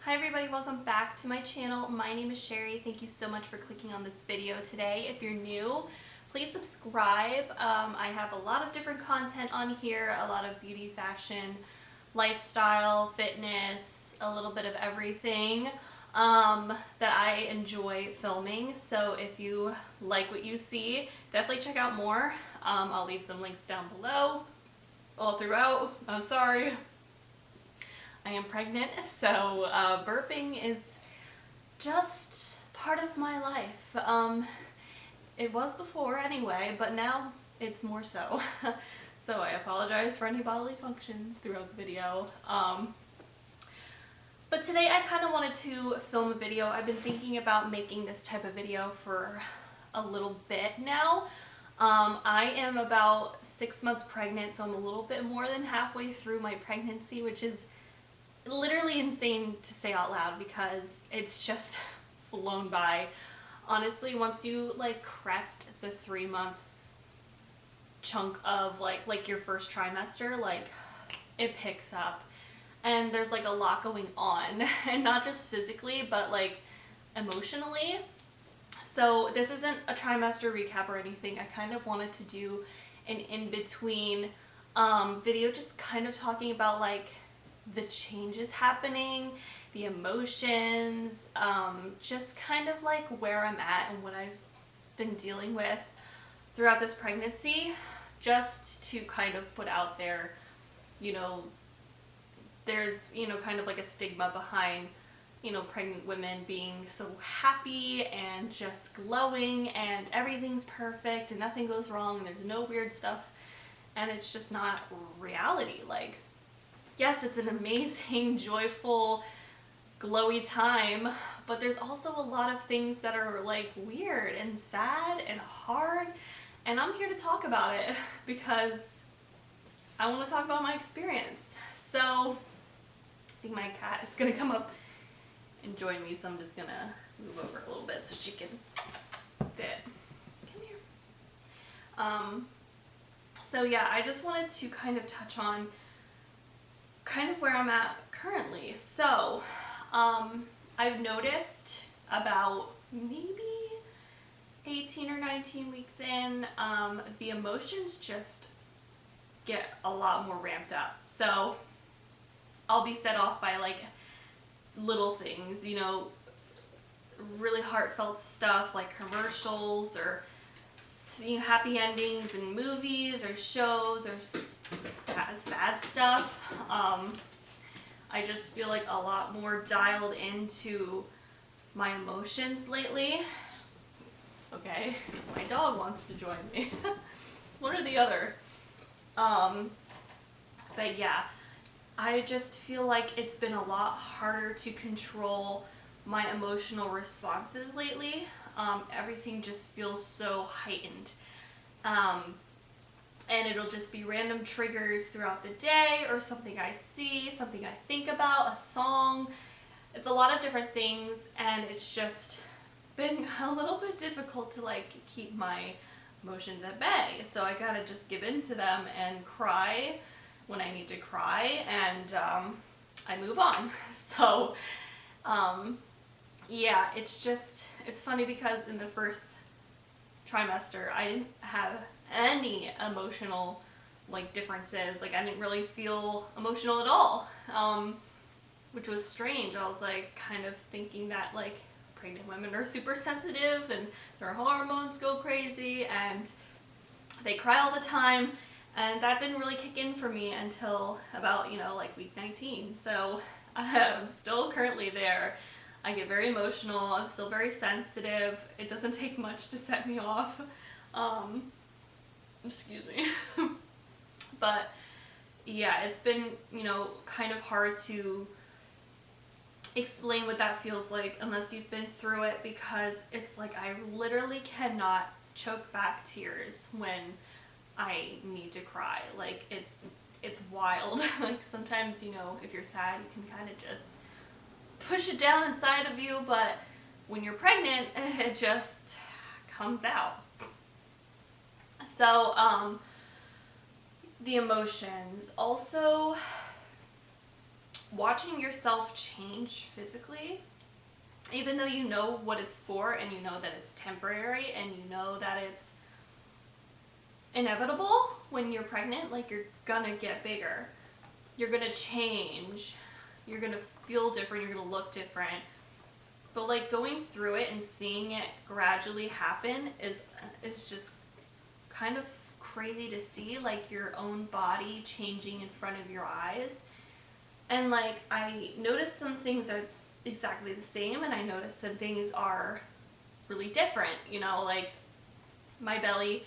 Hi everybody, welcome back to my channel. My name is Sherry. Thank you so much for clicking on this video today. If you're new, please subscribe. I have a lot of different content on here, a lot of beauty, fashion, lifestyle, fitness, a little bit of everything that I enjoy filming. So if you like what you see, definitely check out more. I'll leave some links down below, all throughout. I'm sorry. I am pregnant, so burping is just part of my life. It was before anyway, but now it's more so. So I apologize for any bodily functions throughout the video. But today I kind of wanted to film a video. I've been thinking about making this type of video for a little bit now. I am about 6 months pregnant, so I'm a little bit more than halfway through my pregnancy, which is literally insane to say out loud because it's just flown by. Honestly, once you like crest the 3-month chunk of like your first trimester, like it picks up and there's like a lot going on and not just physically but like emotionally. So this isn't a trimester recap or anything. I kind of wanted to do an in-between video just kind of talking about like the changes happening, the emotions, just kind of like where I'm at and what I've been dealing with throughout this pregnancy, just to kind of put out there, you know, there's, you know, kind of like a stigma behind, you know, pregnant women being so happy and just glowing and everything's perfect and nothing goes wrong and there's no weird stuff, and it's just not reality. Like, yes, it's an amazing, joyful, glowy time, but there's also a lot of things that are like weird and sad and hard, and I'm here to talk about it because I want to talk about my experience. So I think my cat is gonna come up and join me, so I'm just gonna move over a little bit so she can fit. Come here. So yeah, I just wanted to kind of touch on kind of where I'm at currently. So I've noticed about maybe 18 or 19 weeks in, the emotions just get a lot more ramped up. So I'll be set off by like little things, you know, really heartfelt stuff like commercials or, you know, happy endings in movies or shows or sad stuff. I just feel like a lot more dialed into my emotions lately. Okay, my dog wants to join me. It's one or the other. But yeah, I just feel like it's been a lot harder to control my emotional responses lately. Everything just feels so heightened. And it'll just be random triggers throughout the day or something I see, something I think about, a song. It's a lot of different things, and it's just been a little bit difficult to like keep my emotions at bay. So I gotta just give in to them and cry when I need to cry, and I move on. So yeah, it's funny because in the first trimester I didn't have any emotional like differences. Like I didn't really feel emotional at all, which was strange. I was like kind of thinking that like pregnant women are super sensitive and their hormones go crazy and they cry all the time, and that didn't really kick in for me until about, you know, like week 19. So I'm still currently there. I get very emotional. I'm still very sensitive. It doesn't take much to set me off. Excuse me. But yeah, it's been, you know, kind of hard to explain what that feels like unless you've been through it, because it's like I literally cannot choke back tears when I need to cry. Like it's wild. Like sometimes, you know, if you're sad, you can kind of just push it down inside of you, but when you're pregnant, it just comes out. So the emotions. Also, watching yourself change physically, even though you know what it's for and you know that it's temporary and you know that it's inevitable when you're pregnant, like you're gonna get bigger, you're gonna change, you're gonna feel different, you're gonna look different. But like going through it and seeing it gradually happen is just kind of crazy to see, like your own body changing in front of your eyes. And like I noticed some things are exactly the same and I noticed some things are really different, you know, like my belly.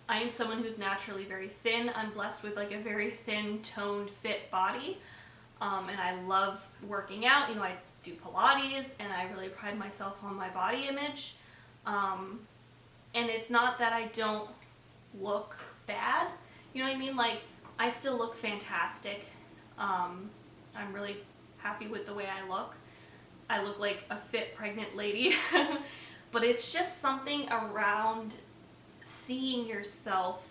I am someone who's naturally very thin. I'm blessed with like a very thin, toned, fit body. And I love working out. You know, I do Pilates and I really pride myself on my body image. And it's not that I don't look bad. You know what I mean? Like, I still look fantastic. I'm really happy with the way I look. I look like a fit pregnant lady. But it's just something around seeing yourself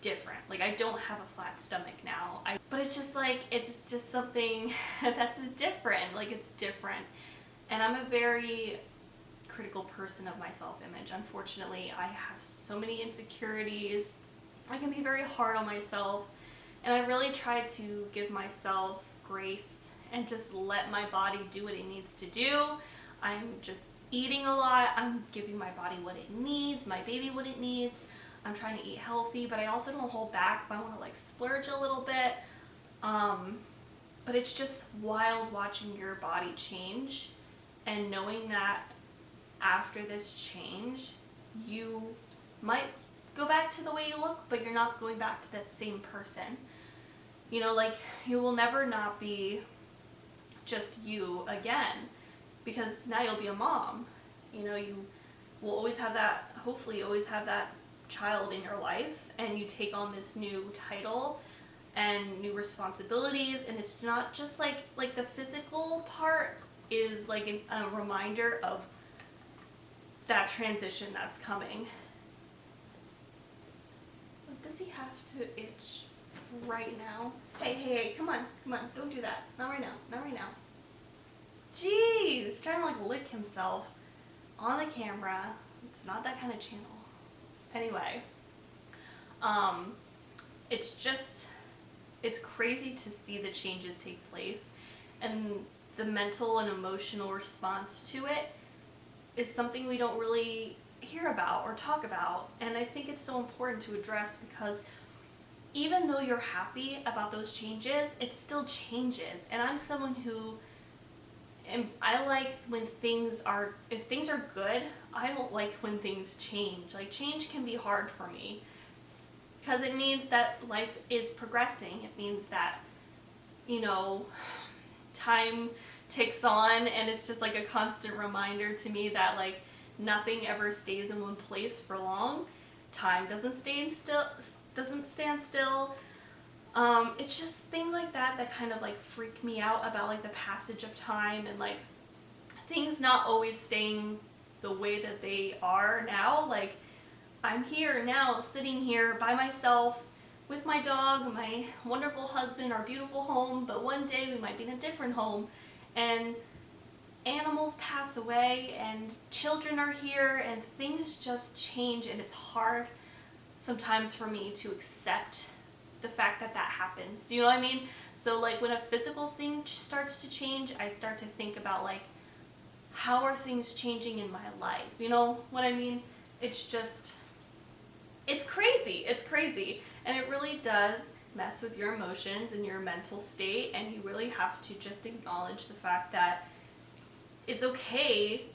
different. Like, I don't have a flat stomach now. But it's just like, it's just something that's different. Like, it's different. And I'm a very critical person of my self-image. Unfortunately, I have so many insecurities. I can be very hard on myself. And I really try to give myself grace and just let my body do what it needs to do. I'm just eating a lot. I'm giving my body what it needs, my baby what it needs. I'm trying to eat healthy, but I also don't hold back if I want to like splurge a little bit. But it's just wild watching your body change and knowing that after this change, you might go back to the way you look, but you're not going back to that same person. You know, like you will never not be just you again, because now you'll be a mom. You know, you will always have that, hopefully always have that child in your life, and you take on this new title and new responsibilities, and it's not just like the physical part is like a reminder of that transition that's coming. Does he have to itch right now? Hey, come on, don't do that. Not right now. Jeez, trying to like lick himself on the camera. It's not that kind of channel. Anyway, it's crazy to see the changes take place, and the mental and emotional response to it is something we don't really hear about or talk about. And I think it's so important to address, because even though you're happy about those changes, it still changes. And I'm someone who, and I like when if things are good, I don't like when things change. Like, change can be hard for me because it means that life is progressing. It means that, you know, time ticks on, and it's just like a constant reminder to me that like nothing ever stays in one place for long. Time doesn't stand still. It's just things like that kind of like freak me out about like the passage of time, and like things not always staying the way that they are now. Like, I'm here now, sitting here by myself with my dog, my wonderful husband, our beautiful home, but one day we might be in a different home, and animals pass away, and children are here, and things just change, and it's hard sometimes for me to accept the fact that happens. You know what I mean? So like when a physical thing starts to change, I start to think about like, how are things changing in my life? You know what I mean? It's crazy. And it really does mess with your emotions and your mental state, and you really have to just acknowledge the fact that it's okay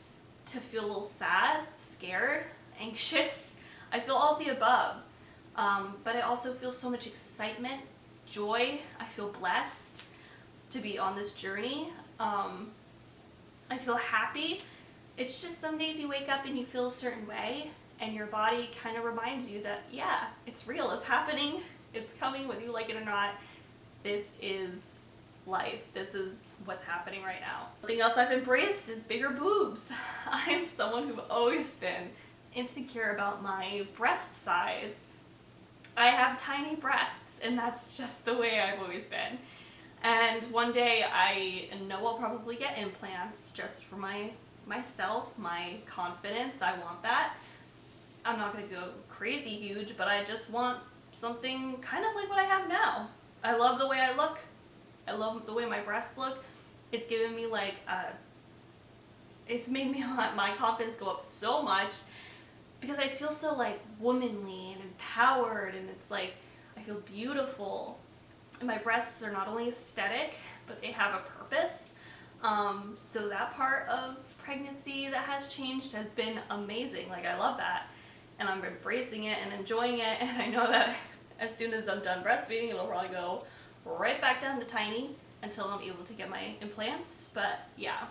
to feel a little sad, scared, anxious. I feel all of the above. But I also feel so much excitement, joy. I feel blessed to be on this journey. I feel happy. It's just some days you wake up and you feel a certain way, and your body kind of reminds you that, yeah, it's real, it's happening, it's coming, whether you like it or not. This is life. This is what's happening right now. Something else I've embraced is bigger boobs. I'm someone who's always been insecure about my breast size. I have tiny breasts, and that's just the way I've always been. And one day I know I'll probably get implants just for myself, my confidence. I want that. I'm not going to go crazy huge, but I just want something kind of like what I have now. I love the way I look. I love the way my breasts look. It's given me like it's made me my confidence go up so much because I feel so like womanly and empowered, and it's like I feel beautiful. And my breasts are not only aesthetic, but they have a purpose. So that part of pregnancy that has changed has been amazing. Like, I love that. And I'm embracing it and enjoying it. And I know that as soon as I'm done breastfeeding, it'll probably go right back down to tiny until I'm able to get my implants. But yeah,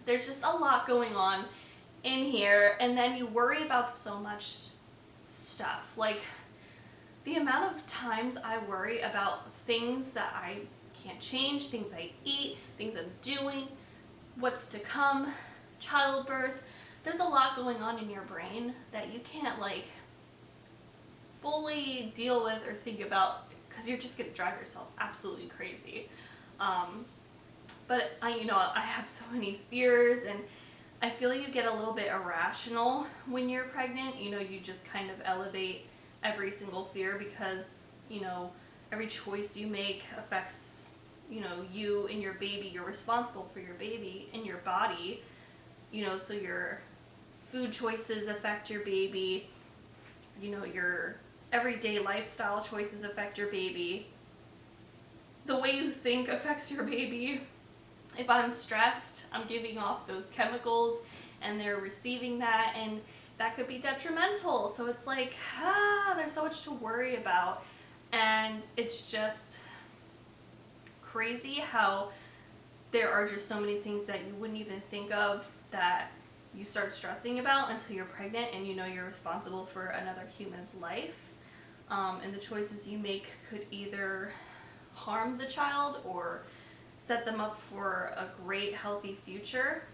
there's just a lot going on in here. And then you worry about so much stuff. Like, the amount of times I worry about things that I can't change, things I eat, things I'm doing, what's to come, childbirth. There's a lot going on in your brain that you can't like fully deal with or think about because you're just gonna drive yourself absolutely crazy. But I have so many fears, and I feel you get a little bit irrational when you're pregnant. You just kind of elevate every single fear because, every choice you make affects, you and your baby. You're responsible for your baby and your body, so your food choices affect your baby, your everyday lifestyle choices affect your baby. The way you think affects your baby. If I'm stressed, I'm giving off those chemicals and they're receiving that, and that could be detrimental. So it's like, there's so much to worry about. And it's just crazy how there are just so many things that you wouldn't even think of that you start stressing about until you're pregnant and you're responsible for another human's life. And the choices you make could either harm the child or set them up for a great, healthy future.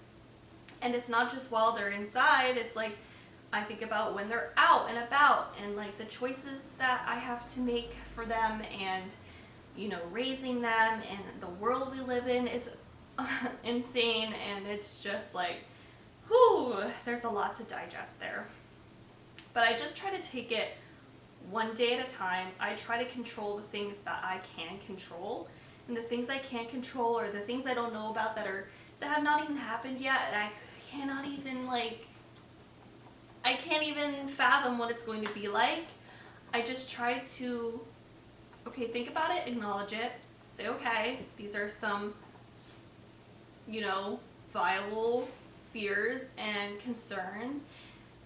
And it's not just while they're inside, it's like, I think about when they're out and about and like the choices that I have to make for them, and raising them, and the world we live in is insane, and it's just like, there's a lot to digest there. But I just try to take it one day at a time. I try to control the things that I can control, and the things I can't control, or the things I don't know about that have not even happened yet, and I cannot even I can't even fathom what it's going to be like. I just try to, think about it, acknowledge it, say, okay, these are some, viable fears and concerns.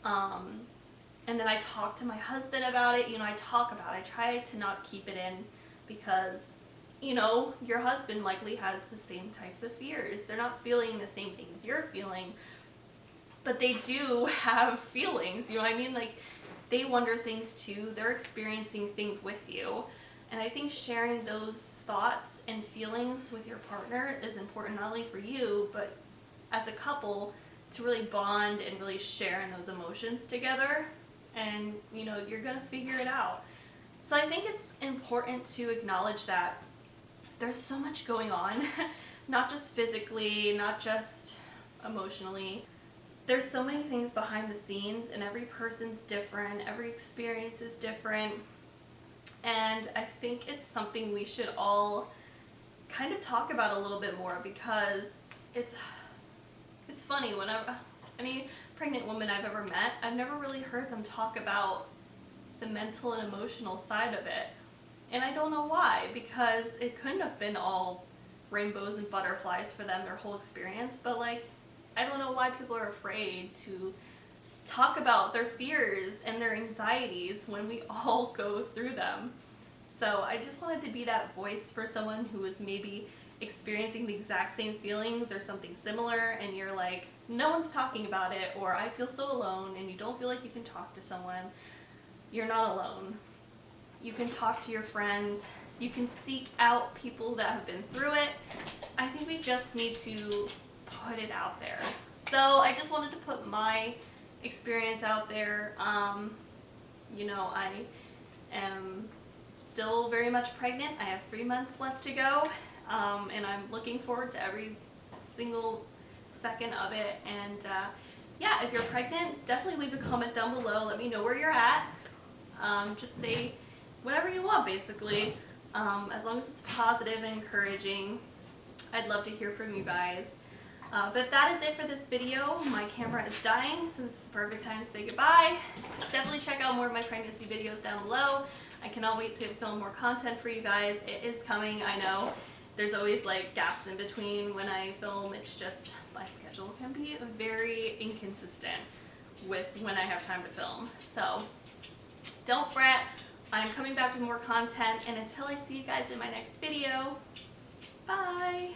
And then I talk to my husband about it. I talk about it. I try to not keep it in because, your husband likely has the same types of fears. They're not feeling the same things you're feeling, but they do have feelings, you know what I mean? Like, they wonder things too. They're experiencing things with you. And I think sharing those thoughts and feelings with your partner is important, not only for you, but as a couple, to really bond and really share in those emotions together. And, you're going to figure it out. So I think it's important to acknowledge that there's so much going on, not just physically, not just emotionally. There's so many things behind the scenes, and every person's different, every experience is different, and I think it's something we should all kind of talk about a little bit more, because it's funny, whenever any pregnant woman I've ever met, I've never really heard them talk about the mental and emotional side of it, and I don't know why, because it couldn't have been all rainbows and butterflies for them their whole experience, but I don't know why people are afraid to talk about their fears and their anxieties when we all go through them. So I just wanted to be that voice for someone who is maybe experiencing the exact same feelings or something similar, and you're like, no one's talking about it, or I feel so alone, and you don't feel like you can talk to someone. You're not alone. You can talk to your friends. You can seek out people that have been through it. I think we just need to put it out there. So I just wanted to put my experience out there. I am still very much pregnant. I have 3 months left to go. and I'm looking forward to every single second of it. And yeah, if you're pregnant, definitely leave a comment down below. Let me know where you're at. Just say whatever you want, basically, as long as it's positive and encouraging. I'd love to hear from you guys. But that is it for this video. My camera is dying, so this is the perfect time to say goodbye. Definitely check out more of my pregnancy videos down below. I cannot wait to film more content for you guys. It is coming, I know. There's always like gaps in between when I film. It's just my schedule can be very inconsistent with when I have time to film. So don't fret. I'm coming back with more content, and until I see you guys in my next video, bye!